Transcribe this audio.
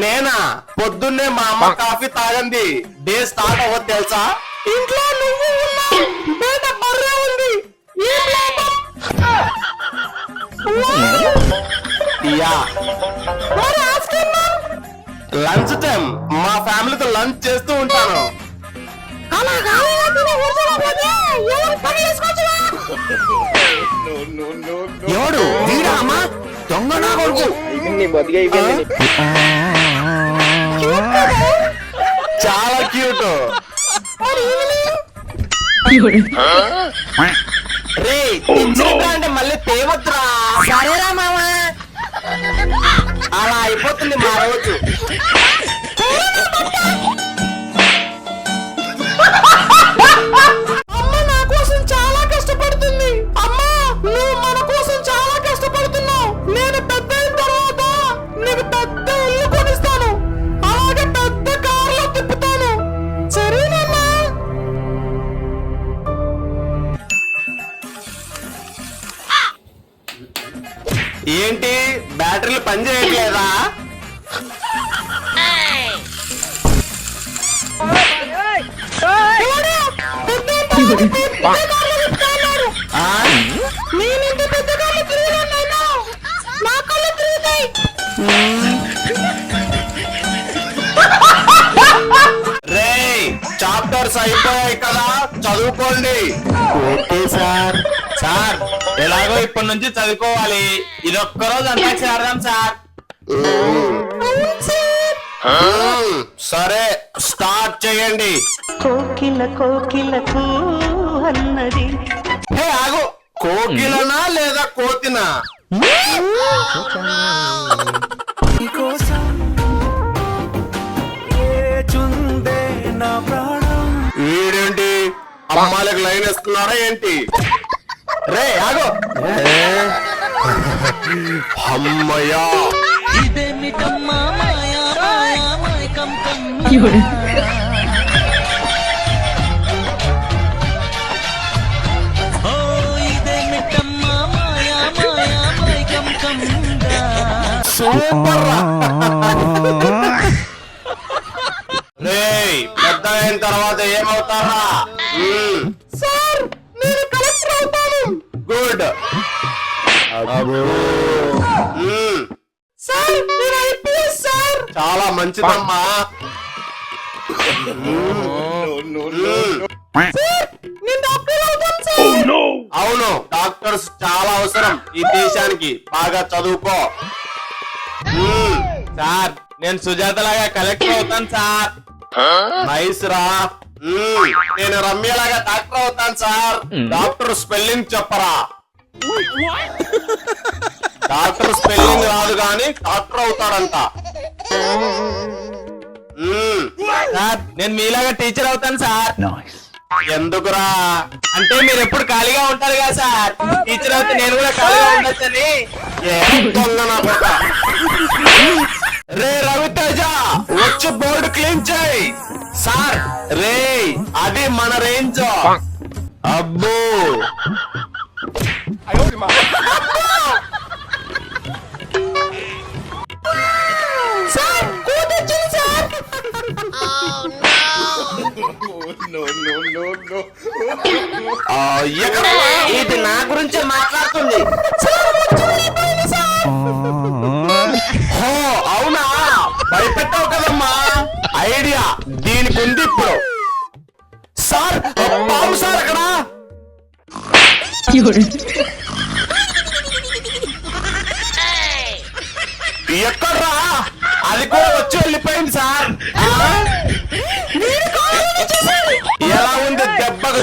నేనా? పొద్దున్నే మా అమ్మ కాఫీ తాగంది డే స్టార్ట్ అవ్వదు తెలుసా? ఇంట్లో నువ్వు ఉన్నావు, బయట బర్రె ఉంది. లంచ్ టైం మా ఫ్యామిలీతో లంచ్ చేస్తూ ఉంటాను. ఎవడు వీడా అమ్మా? దొంగ నా కొడుకు. చాలా క్యూట్. రే అంటే మళ్ళీ తేవద్దురా. సరేరా మామా, అలా అయిపోతుంది మా రోజు. అమ్మ నా కోసం చాలా కష్టపడుతుంది. అమ్మా నువ్వు మన కోసం చాలా కష్టపడుతున్నావు. నేను పెద్ద అయిన తర్వాత నీకు పెద్ద ఇల్లు కొనిస్తాను, అలాగే పెద్ద కార్లో తిప్పుతాను. సరేనమ్మా? ఏంటి బ్యాటరీలు పనిచేయట్లేదా? రే చాప్టర్స్ అయిపోయాయి కదా, చదువుకోండి. Okay sir. సార్ ఎలాగో ఇప్పటి నుంచి చదువుకోవాలి. ఇది ఒక్కరోజు అంతా ఆడదాం సార్. సరే స్టార్ట్ చేయండి. కోకిల కోకిలకు అన్నది. హే ఆగు, కోకిలనా లేదా కోతినా? వీడేంటి అమ్మాయిలకు లైన్ వేస్తున్నారా ఏంటి? రే ఆగు. అమ్మయ్యా, ఇదేమిటమ్మా మాయా మాయా మైకం కం. ఓ ఇదేమిటమ్మా మాయా మాయా మైకం కం. సూపర్ రా. రే పెద్ద అయిన తర్వాత ఏమవుతారా? సార్ నేను కలెక్టర్ అవుతాను. గుడ్. సార్ నేను ఐపీఎస్ సార్. చాలా మంచిదమ్మా. అవును, డాక్టర్స్ చాలా అవసరం ఈ దేశానికి. బాగా చదువుకో. సార్ నేను సుజాత లాగా కలెక్టర్ అవుతాను సార్. నైస్ రా. నేను రమ్యలాగా డాక్టర్ అవుతాను సార్. డాక్టర్ స్పెల్లింగ్ చెప్పరా? డాక్టర్ స్పెల్లింగ్ రాదు గాని డాక్టర్ అవుతాడంట. సార్ నేను మీలాగా టీచర్ అవుతాను సార్. ఎందుకురా? అంటే మీరు ఎప్పుడు ఖాళీగా ఉంటారు కదా సార్. టీచర్ అయితే నేను కూడా ఖాళీగా ఉండొచ్చని. రే రవితేజ వచ్చి బోర్డు క్లీన్ చేయి. సార్ రే అది మన రేంజ్. అబ్బో ఇది నా గురించి మాట్లాడుతుంది. అవునా, భయపెట్టావు కదమ్మా. ఐడియా దీనికి ఉంది ఇప్పుడు. సార్ బాబు సార్ అక్కడ ఎక్కడ్రా? అది కూడా వచ్చి వెళ్ళిపోయింది సార్. ఎలా ఉంది దెబ్బకు?